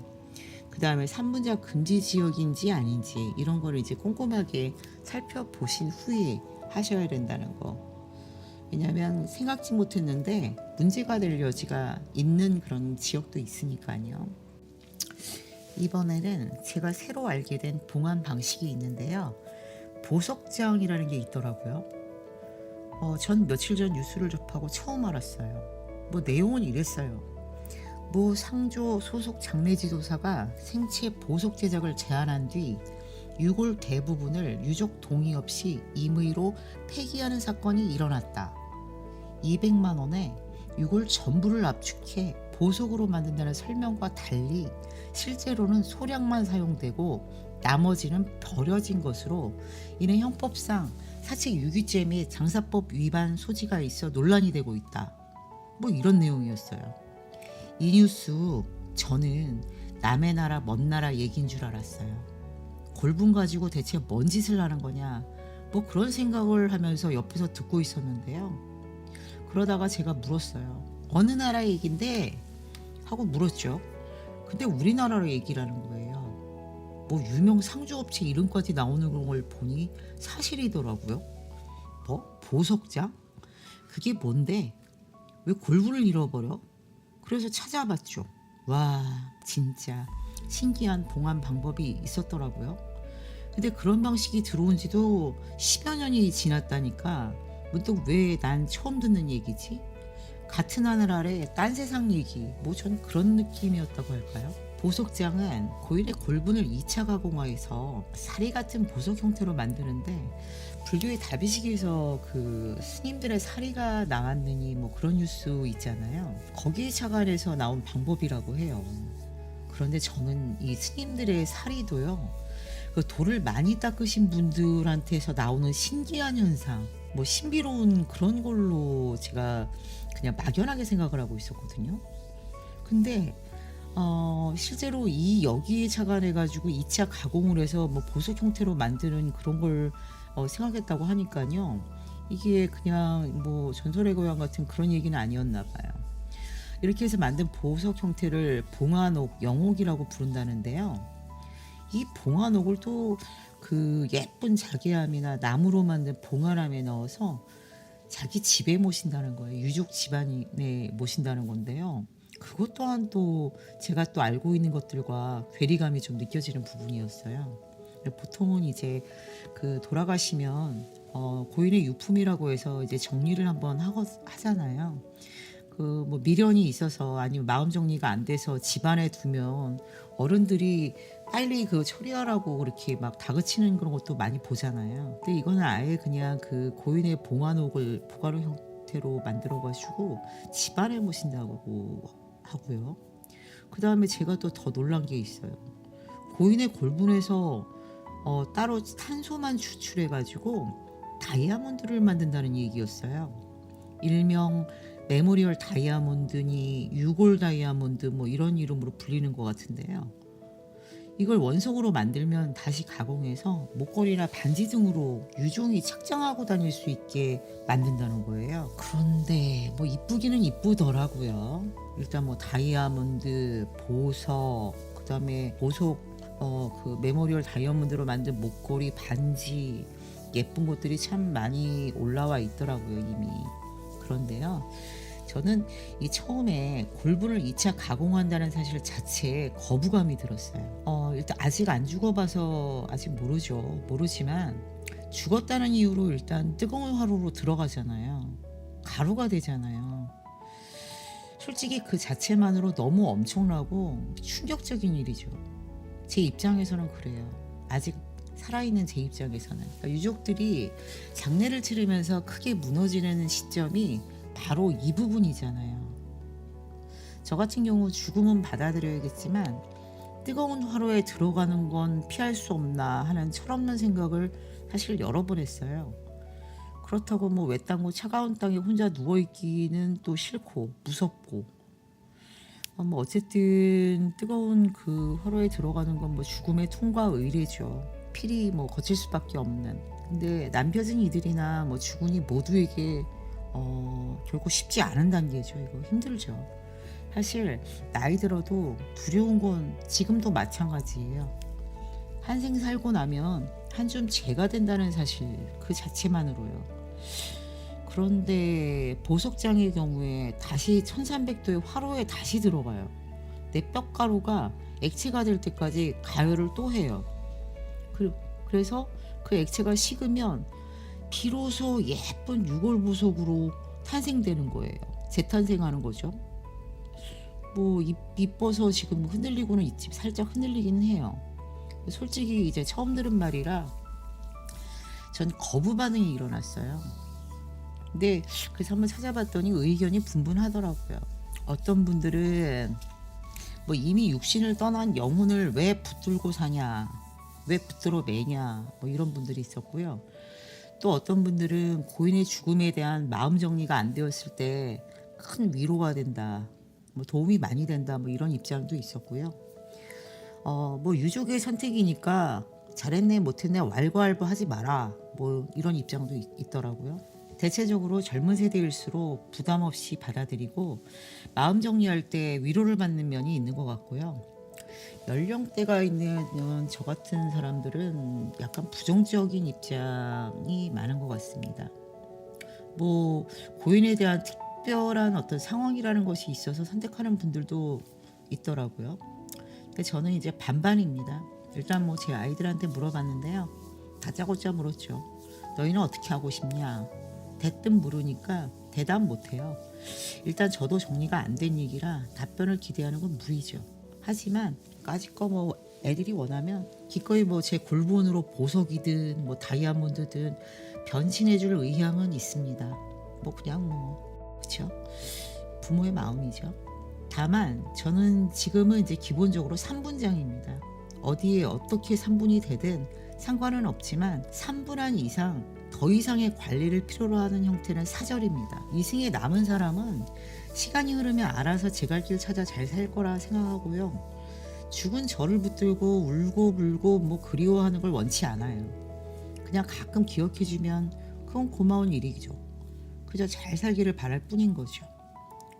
그 다음에 산분자 금지 지역인지 아닌지 이런 거를 이제 꼼꼼하게 살펴보신 후에 하셔야 된다는 거. 왜냐하면 생각지 못했는데 문제가 될 여지가 있는 그런 지역도 있으니까요. 이번에는 제가 새로 알게 된 봉안 방식이 있는데요. 보석장이라는 게 있더라고요. 전 며칠 전 뉴스를 접하고 처음 알았어요. 뭐 내용은 이랬어요. 모 상조 소속 장례지도사가 생체 보석 제작을 제안한 뒤 유골 대부분을 유족 동의 없이 임의로 폐기하는 사건이 일어났다. 200만 원에 유골 전부를 압축해 보석으로 만든다는 설명과 달리 실제로는 소량만 사용되고 나머지는 버려진 것으로 이는 형법상 사책 유기죄 및 장사법 위반 소지가 있어 논란이 되고 있다. 뭐 이런 내용이었어요. 이 뉴스 저는 남의 나라 먼 나라 얘기인 줄 알았어요. 골분 가지고 대체 뭔 짓을 하는 거냐 뭐 그런 생각을 하면서 옆에서 듣고 있었는데요. 그러다가 제가 물었어요. 어느 나라 얘긴데? 하고 물었죠. 근데 우리나라로 얘기라는 거예요. 뭐 유명 상주업체 이름까지 나오는 걸 보니 사실이더라고요. 뭐? 보석장? 그게 뭔데? 왜 골분을 잃어버려? 그래서 찾아봤죠. 와 진짜 신기한 봉안 방법이 있었더라고요. 근데 그런 방식이 들어온 지도 10여 년이 지났다니까 문득 왜 난 처음 듣는 얘기지? 같은 하늘 아래 딴 세상 얘기 뭐 전 그런 느낌이었다고 할까요? 보석장은 고인의 골분을 2차 가공해서 사리 같은 보석 형태로 만드는데 불교의 다비식에서 그 스님들의 사리가 나왔느니 뭐 그런 뉴스 있잖아요. 거기에 착안해서 나온 방법이라고 해요. 그런데 저는 이 스님들의 사리도요. 그 돌을 많이 닦으신 분들한테서 나오는 신기한 현상, 뭐 신비로운 그런 걸로 제가 그냥 막연하게 생각을 하고 있었거든요. 근데 실제로 이 여기에 착안해 가지고 2차 가공을 해서 뭐 보석 형태로 만드는 그런 걸 생각했다고 하니깐요. 이게 그냥 뭐 전설의 고향 같은 그런 얘기는 아니었나 봐요. 이렇게 해서 만든 보석 형태를 봉환옥, 영옥이라고 부른다는데요. 이 봉환옥을 또 그 예쁜 자개암이나 나무로 만든 봉화람에 넣어서 자기 집에 모신다는 거예요. 유족 집안에 모신다는 건데요. 그것 또한 또 제가 또 알고 있는 것들과 괴리감이 좀 느껴지는 부분이었어요. 보통은 이제 그 돌아가시면 고인의 유품이라고 해서 이제 정리를 한번 하잖아요. 그 뭐 미련이 있어서 아니면 마음 정리가 안 돼서 집안에 두면 어른들이 빨리 그 처리하라고 그렇게 막 다그치는 그런 것도 많이 보잖아요. 근데 이거는 아예 그냥 그 고인의 봉환옥을 보가로 형태로 만들어 가지고 집안에 모신다고 하고요. 그다음에 제가 또 더 놀란 게 있어요. 고인의 골분에서 따로 탄소만 추출해 가지고 다이아몬드를 만든다는 얘기였어요. 일명 메모리얼 다이아몬드니 유골 다이아몬드 뭐 이런 이름으로 불리는 것 같은데요. 이걸 원석으로 만들면 다시 가공해서 목걸이나 반지 등으로 유종이 착장하고 다닐 수 있게 만든다는 거예요. 그런데 뭐 이쁘기는 이쁘더라고요. 일단 뭐 다이아몬드, 보석, 그다음에 보석 그 메모리얼 다이아몬드로 만든 목걸이, 반지 예쁜 것들이 참 많이 올라와 있더라고요, 이미. 그런데요. 저는 이 처음에 골분을 2차 가공한다는 사실 자체에 거부감이 들었어요. 일단 아직 안 죽어봐서 아직 모르지만 죽었다는 이유로 일단 뜨거운 화로로 들어가잖아요. 가루가 되잖아요. 솔직히 그 자체만으로 너무 엄청나고 충격적인 일이죠. 제 입장에서는 그래요. 아직 살아있는 제 입장에서는. 그러니까 유족들이 장례를 치르면서 크게 무너지는 시점이 바로 이 부분이잖아요. 저 같은 경우 죽음은 받아들여야겠지만 뜨거운 화로에 들어가는 건 피할 수 없나 하는 철없는 생각을 사실 여러 번 했어요. 그렇다고 뭐 외딴 곳 차가운 땅에 혼자 누워있기는 또 싫고 무섭고 뭐 어쨌든 뜨거운 그 화로에 들어가는 건 뭐 죽음의 통과 의례죠. 필히 뭐 거칠 수밖에 없는. 근데 남겨진 이들이나 뭐 주군이 모두에게 결코 쉽지 않은 단계죠. 이거 힘들죠. 사실 나이 들어도 두려운 건 지금도 마찬가지예요. 한 생 살고 나면 한 줌 재가 된다는 사실 그 자체만으로요. 그런데 보석장의 경우에 다시 1300도의 화로에 다시 들어가요. 내 뼈가루가 액체가 될 때까지 가열을 또 해요. 그래서 그 액체가 식으면 비로소 예쁜 유골보석으로 탄생되는 거예요. 재탄생하는 거죠. 뭐 이뻐서 지금 흔들리고는 있지, 살짝 흔들리긴 해요. 솔직히 이제 처음 들은 말이라 전 거부 반응이 일어났어요. 근데 그래서 한번 찾아봤더니 의견이 분분하더라고요. 어떤 분들은 뭐 이미 육신을 떠난 영혼을 왜 붙들고 사냐, 왜 붙들어 매냐, 뭐 이런 분들이 있었고요. 또 어떤 분들은 고인의 죽음에 대한 마음 정리가 안 되었을 때 큰 위로가 된다, 뭐 도움이 많이 된다, 뭐 이런 입장도 있었고요. 뭐 유족의 선택이니까 잘했네 못했네 왈가왈부 하지 마라, 뭐 이런 입장도 있더라고요. 대체적으로 젊은 세대일수록 부담 없이 받아들이고 마음 정리할 때 위로를 받는 면이 있는 것 같고요. 연령대가 있는 저 같은 사람들은 약간 부정적인 입장이 많은 것 같습니다. 뭐 고인에 대한 특별한 어떤 상황이라는 것이 있어서 선택하는 분들도 있더라고요. 근데 저는 이제 반반입니다. 일단 뭐 제 아이들한테 물어봤는데요. 다짜고짜 물었죠. 너희는 어떻게 하고 싶냐? 대뜸 물으니까 대답 못해요. 일단 저도 정리가 안 된 얘기라 답변을 기대하는 건 무리죠. 하지만 까짓거 뭐 애들이 원하면 기꺼이 뭐 제 골본으로 보석이든 뭐 다이아몬드든 변신해줄 의향은 있습니다. 뭐 그냥 뭐 그쵸? 부모의 마음이죠. 다만 저는 지금은 이제 기본적으로 3분장입니다. 어디에 어떻게 3분이 되든 상관은 없지만 3분한 이상 더 이상의 관리를 필요로 하는 형태는 사절입니다. 이승에 남은 사람은 시간이 흐르면 알아서 제 갈 길 찾아 잘 살 거라 생각하고요. 죽은 저를 붙들고 울고 불고 뭐 그리워하는 걸 원치 않아요. 그냥 가끔 기억해주면 그건 고마운 일이죠. 그저 잘 살기를 바랄 뿐인 거죠.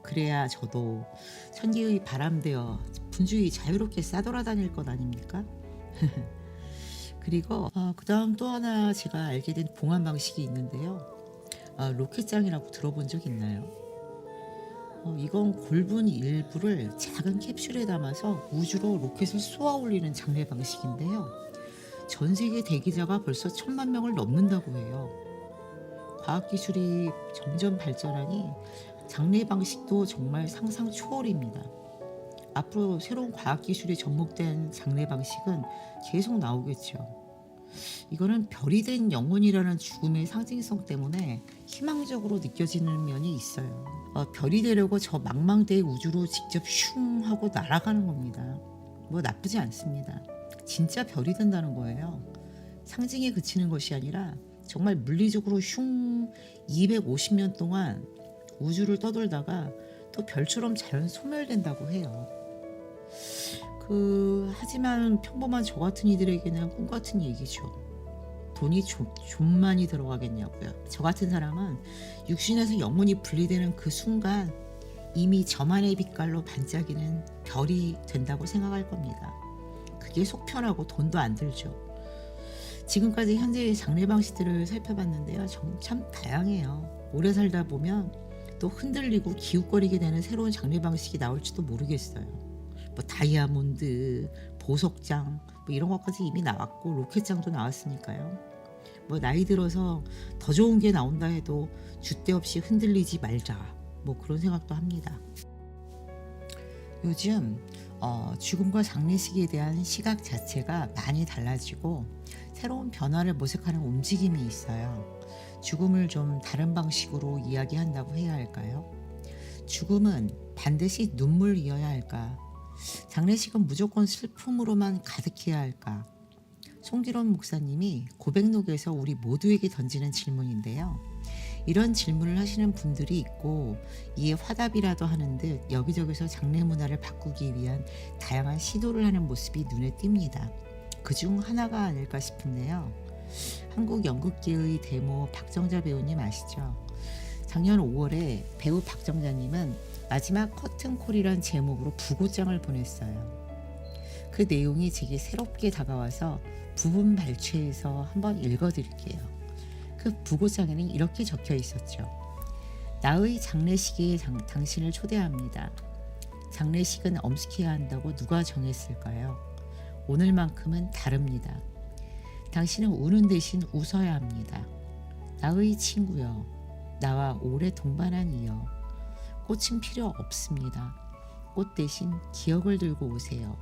그래야 저도 천기의 바람되어 분주히 자유롭게 싸돌아다닐 것 아닙니까? 그리고 그 다음 또 하나 제가 알게 된 봉안 방식이 있는데요. 로켓장이라고 들어본 적 있나요? 이건 골분 일부를 작은 캡슐에 담아서 우주로 로켓을 쏘아 올리는 장례 방식인데요. 전 세계 대기자가 벌써 1,000만 명을 넘는다고 해요. 과학기술이 점점 발전하니 장례 방식도 정말 상상 초월입니다. 앞으로 새로운 과학기술이 접목된 장례 방식은 계속 나오겠죠. 이거는 별이 된 영혼이라는 죽음의 상징성 때문에 희망적으로 느껴지는 면이 있어요. 별이 되려고 저 망망대해 우주로 직접 슝 하고 날아가는 겁니다. 뭐 나쁘지 않습니다. 진짜 별이 된다는 거예요. 상징에 그치는 것이 아니라 정말 물리적으로 슝 250년 동안 우주를 떠돌다가 또 별처럼 자연 소멸된다고 해요. 하지만 평범한 저 같은 이들에게는 꿈 같은 얘기죠. 돈이 좀 많이 들어가겠냐고요. 저 같은 사람은 육신에서 영혼이 분리되는 그 순간 이미 저만의 빛깔로 반짝이는 별이 된다고 생각할 겁니다. 그게 속 편하고 돈도 안 들죠. 지금까지 현재의 장례 방식들을 살펴봤는데요. 참 다양해요. 오래 살다 보면 또 흔들리고 기웃거리게 되는 새로운 장례 방식이 나올지도 모르겠어요. 뭐 다이아몬드, 보석장 뭐 이런 것까지 이미 나왔고 로켓장도 나왔으니까요. 뭐 나이 들어서 더 좋은 게 나온다 해도 줏대 없이 흔들리지 말자 뭐 그런 생각도 합니다. 요즘 죽음과 장례식에 대한 시각 자체가 많이 달라지고 새로운 변화를 모색하는 움직임이 있어요. 죽음을 좀 다른 방식으로 이야기한다고 해야 할까요? 죽음은 반드시 눈물이어야 할까? 장례식은 무조건 슬픔으로만 가득해야 할까? 송기론 목사님이 고백록에서 우리 모두에게 던지는 질문인데요. 이런 질문을 하시는 분들이 있고 이에 화답이라도 하는 듯 여기저기서 장례 문화를 바꾸기 위한 다양한 시도를 하는 모습이 눈에 띕니다. 그중 하나가 아닐까 싶은데요. 한국 연극계의 대모 박정자 배우님 아시죠? 작년 5월에 배우 박정자님은 마지막 커튼콜이란 제목으로 부고장을 보냈어요. 그 내용이 제게 새롭게 다가와서 부분 발췌해서 한번 읽어드릴게요. 그 부고장에는 이렇게 적혀 있었죠. 나의 장례식에 당신을 초대합니다. 장례식은 엄숙해야 한다고 누가 정했을까요? 오늘만큼은 다릅니다. 당신은 우는 대신 웃어야 합니다. 나의 친구여, 나와 오래 동반한 이여, 꽃은 필요 없습니다. 꽃 대신 기억을 들고 오세요.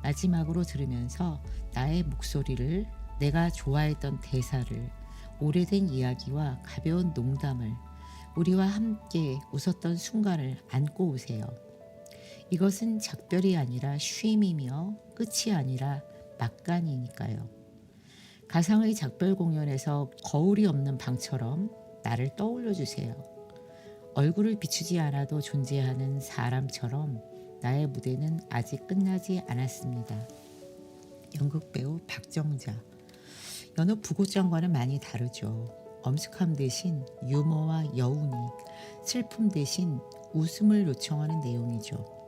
마지막으로 들으면서 나의 목소리를, 내가 좋아했던 대사를, 오래된 이야기와 가벼운 농담을, 우리와 함께 웃었던 순간을 안고 오세요. 이것은 작별이 아니라 쉼이며 끝이 아니라 막간이니까요. 가상의 작별 공연에서 거울이 없는 방처럼 나를 떠올려 주세요. 얼굴을 비추지 않아도 존재하는 사람처럼 나의 무대는 아직 끝나지 않았습니다. 연극 배우 박정자. 여느 부고장과는 많이 다르죠. 엄숙함 대신 유머와 여운이, 슬픔 대신 웃음을 요청하는 내용이죠.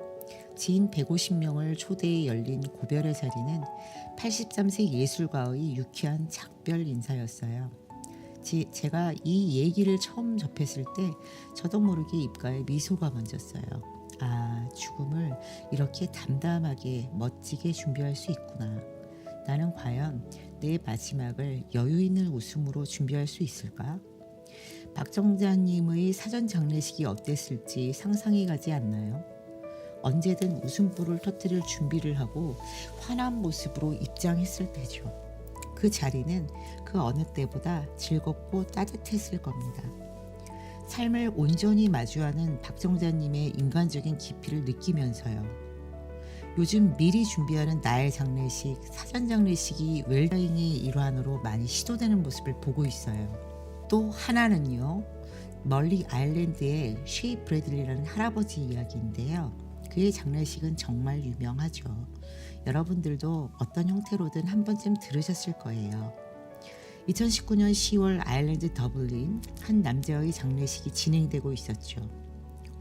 지인 150명을 초대해 열린 고별의 자리는 83세 예술가의 유쾌한 작별 인사였어요. 제가 이 얘기를 처음 접했을 때 저도 모르게 입가에 미소가 번졌어요. 아, 죽음을 이렇게 담담하게 멋지게 준비할 수 있구나. 나는 과연 내 마지막을 여유 있는 웃음으로 준비할 수 있을까? 박정자님의 사전 장례식이 어땠을지 상상이 가지 않나요? 언제든 웃음불을 터뜨릴 준비를 하고 환한 모습으로 입장했을 때죠. 그 자리는 그 어느 때보다 즐겁고 따뜻했을 겁니다. 삶을 온전히 마주하는 박정자님의 인간적인 깊이를 느끼면서요. 요즘 미리 준비하는 나의 장례식, 사전 장례식이 웰다잉의 일환으로 많이 시도되는 모습을 보고 있어요. 또 하나는요. 멀리 아일랜드의 쉐이 브래들리라는 할아버지 이야기인데요. 그의 장례식은 정말 유명하죠. 여러분들도 어떤 형태로든 한 번쯤 들으셨을 거예요. 2019년 10월 아일랜드 더블린 한 남자의 장례식이 진행되고 있었죠.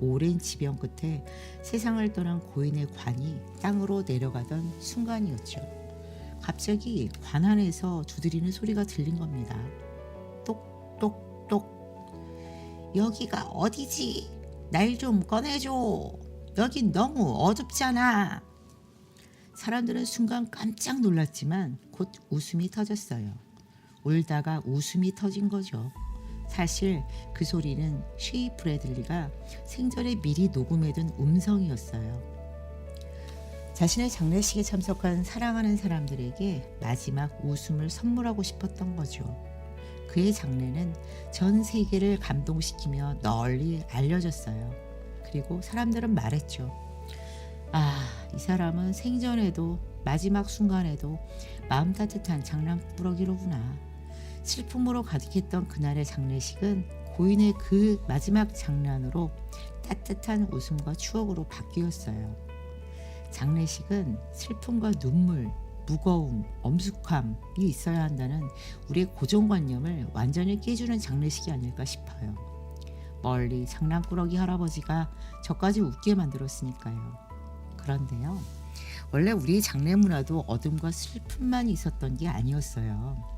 오랜 지병 끝에 세상을 떠난 고인의 관이 땅으로 내려가던 순간이었죠. 갑자기 관 안에서 두드리는 소리가 들린 겁니다. 똑똑똑. 여기가 어디지? 날 좀 꺼내줘. 여긴 너무 어둡잖아. 사람들은 순간 깜짝 놀랐지만 곧 웃음이 터졌어요. 울다가 웃음이 터진 거죠. 사실 그 소리는 쉐이 브래들리가 생전에 미리 녹음해둔 음성이었어요. 자신의 장례식에 참석한 사랑하는 사람들에게 마지막 웃음을 선물하고 싶었던 거죠. 그의 장례는 전 세계를 감동시키며 널리 알려졌어요. 그리고 사람들은 말했죠. 아, 이 사람은 생전에도 마지막 순간에도 마음 따뜻한 장난꾸러기로구나. 슬픔으로 가득했던 그날의 장례식은 고인의 그 마지막 장난으로 따뜻한 웃음과 추억으로 바뀌었어요. 장례식은 슬픔과 눈물, 무거움, 엄숙함이 있어야 한다는 우리의 고정관념을 완전히 깨주는 장례식이 아닐까 싶어요. 멀리 장난꾸러기 할아버지가 저까지 웃게 만들었으니까요. 그런데요, 원래 우리 장례 문화도 어둠과 슬픔만 있었던 게 아니었어요.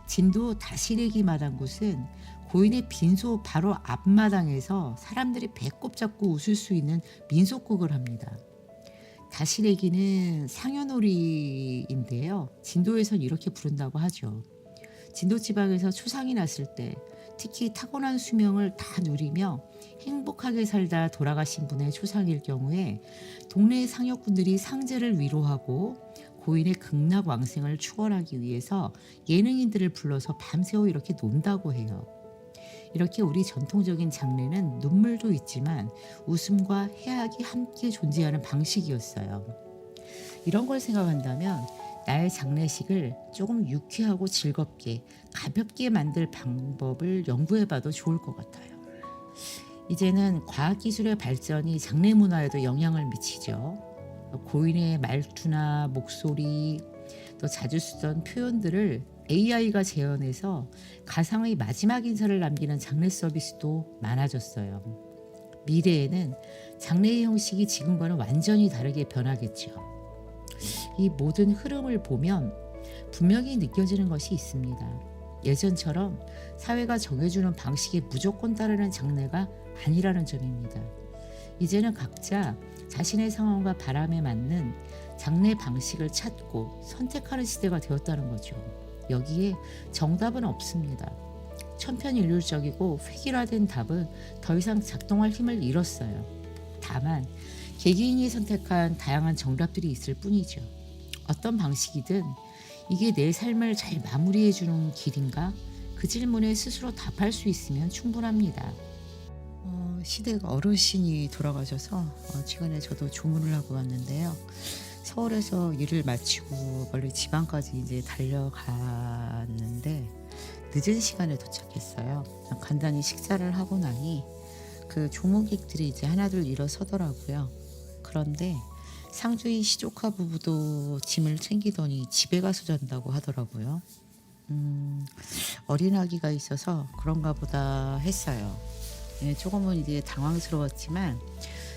진도 다시레기 마당 곳은 고인의 빈소 바로 앞마당에서 사람들이 배꼽 잡고 웃을 수 있는 민속극을 합니다. 다시레기는 상여놀이인데요. 진도에선 이렇게 부른다고 하죠. 진도 지방에서 초상이 났을 때 특히 타고난 수명을 다 누리며 행복하게 살다 돌아가신 분의 초상일 경우에 동네 상여꾼들이 상제를 위로하고 고인의 극락왕생을 축원하기 위해서 예능인들을 불러서 밤새워 이렇게 논다고 해요. 이렇게 우리 전통적인 장례는 눈물도 있지만 웃음과 해악이 함께 존재하는 방식이었어요. 이런 걸 생각한다면 나의 장례식을 조금 유쾌하고 즐겁게 가볍게 만들 방법을 연구해봐도 좋을 것 같아요. 이제는 과학기술의 발전이 장례 문화에도 영향을 미치죠. 고인의 말투나 목소리, 또 자주 쓰던 표현들을 AI가 재현해서 가상의 마지막 인사를 남기는 장례 서비스도 많아졌어요. 미래에는 장례의 형식이 지금과는 완전히 다르게 변하겠죠. 이 모든 흐름을 보면 분명히 느껴지는 것이 있습니다. 예전처럼 사회가 정해주는 방식에 무조건 따르는 장례가 아니라는 점입니다. 이제는 각자 자신의 상황과 바람에 맞는 장례 방식을 찾고 선택하는 시대가 되었다는 거죠. 여기에 정답은 없습니다. 천편일률적이고 획일화된 답은 더 이상 작동할 힘을 잃었어요. 다만 개개인이 선택한 다양한 정답들이 있을 뿐이죠. 어떤 방식이든 이게 내 삶을 잘 마무리해주는 길인가? 그 질문에 스스로 답할 수 있으면 충분합니다. 시댁 어르신이 돌아가셔서 최근에 저도 주문을 하고 왔는데요. 서울에서 일을 마치고 멀리 지방까지 이제 달려갔는데 늦은 시간에 도착했어요. 간단히 식사를 하고 나니 그 조문객들이 이제 하나둘 일어서더라고요. 그런데 상주인 시조카 부부도 짐을 챙기더니 집에 가서 잔다고 하더라고요. 어린 아기가 있어서 그런가 보다 했어요. 예, 조금은 이제 당황스러웠지만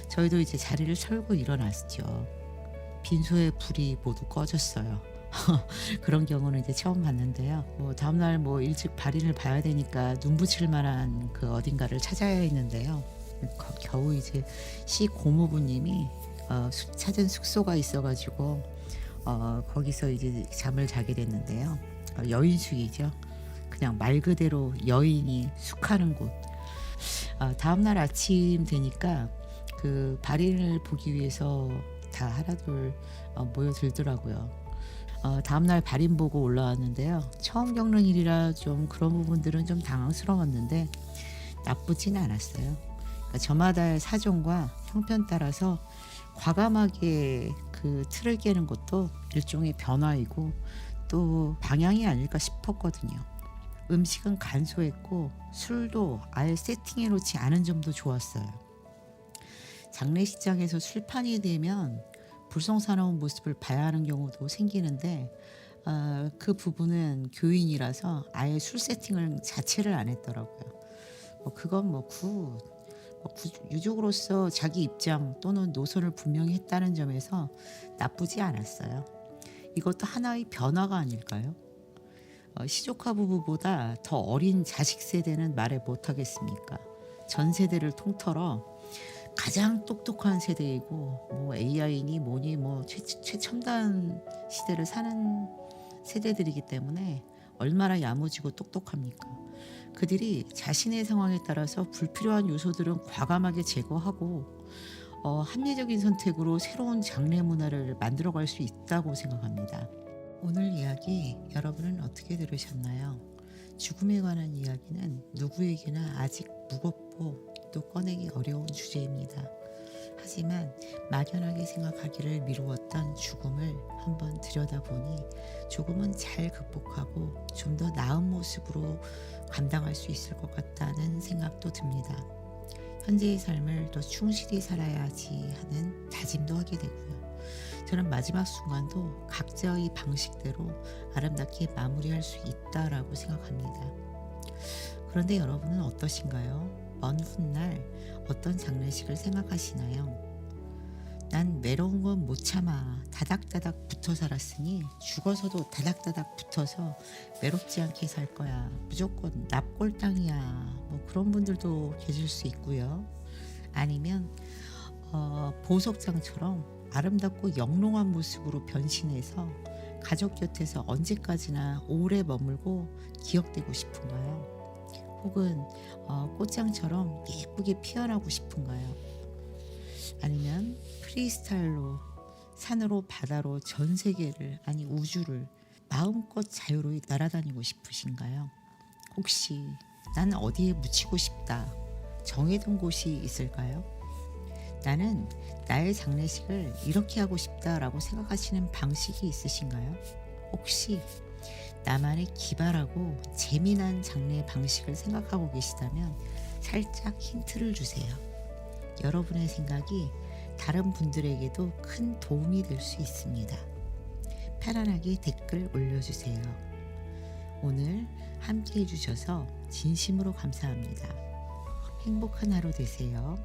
저희도 이제 자리를 털고 일어났죠. 빈소의 불이 모두 꺼졌어요. 그런 경우는 이제 처음 봤는데요. 다음날 일찍 발인을 봐야 되니까 눈 붙일 만한 그 어딘가를 찾아야 했는데요. 겨우 이제 시 고모부님이 찾은 숙소가 있어가지고 거기서 이제 잠을 자게 됐는데요. 여인숙이죠. 그냥 말 그대로 여인이 숙하는 곳. 다음날 아침 되니까 그 발인을 보기 위해서 다 하나둘 모여들더라고요. 다음날 발인 보고 올라왔는데요. 처음 겪는 일이라 좀 그런 부분들은 좀 당황스러웠는데 나쁘진 않았어요. 그러니까 저마다의 사정과 형편 따라서 과감하게 그 틀을 깨는 것도 일종의 변화이고 또 방향이 아닐까 싶었거든요. 음식은 간소했고 술도 아예 세팅해 놓지 않은 점도 좋았어요. 장례식장에서 술판이 되면 불성사나운 모습을 봐야 하는 경우도 생기는데 그 부분은 교인이라서 아예 술 세팅을 자체를 안 했더라고요. 그건 유족으로서 자기 입장 또는 노선을 분명히 했다는 점에서 나쁘지 않았어요. 이것도 하나의 변화가 아닐까요? 시조카 부부보다 더 어린 자식 세대는 말해 못하겠습니까? 전 세대를 통틀어 가장 똑똑한 세대이고 AI니 뭐니 최첨단 시대를 사는 세대들이기 때문에 얼마나 야무지고 똑똑합니까? 그들이 자신의 상황에 따라서 불필요한 요소들은 과감하게 제거하고 합리적인 선택으로 새로운 장래 문화를 만들어갈 수 있다고 생각합니다. 오늘 이야기 여러분은 어떻게 들으셨나요? 죽음에 관한 이야기는 누구에게나 아직 무겁고 또 꺼내기 어려운 주제입니다. 하지만 막연하게 생각하기를 미루었던 죽음을 한번 들여다보니 조금은 잘 극복하고 좀 더 나은 모습으로 감당할 수 있을 것 같다는 생각도 듭니다. 현재의 삶을 더 충실히 살아야지 하는 다짐도 하게 되고요. 저는 마지막 순간도 각자의 방식대로 아름답게 마무리할 수 있다라고 생각합니다. 그런데 여러분은 어떠신가요? 먼 훗날 어떤 장례식을 생각하시나요? 난 외로운 건 못 참아 다닥다닥 붙어 살았으니 죽어서도 다닥다닥 붙어서 외롭지 않게 살 거야. 무조건 납골당이야. 그런 분들도 계실 수 있고요. 아니면 보석장처럼 아름답고 영롱한 모습으로 변신해서 가족 곁에서 언제까지나 오래 머물고 기억되고 싶은가요? 혹은 꽃장처럼 예쁘게 피어나고 싶은가요? 아니면 프리스타일로 산으로 바다로 전 세계를 아니 우주를 마음껏 자유로이 날아다니고 싶으신가요? 혹시 나는 어디에 묻히고 싶다 정해둔 곳이 있을까요? 나는 나의 장례식을 이렇게 하고 싶다라고 생각하시는 방식이 있으신가요? 혹시 나만의 기발하고 재미난 장례 방식을 생각하고 계시다면 살짝 힌트를 주세요. 여러분의 생각이 다른 분들에게도 큰 도움이 될 수 있습니다. 편안하게 댓글 올려주세요. 오늘 함께 해주셔서 진심으로 감사합니다. 행복한 하루 되세요.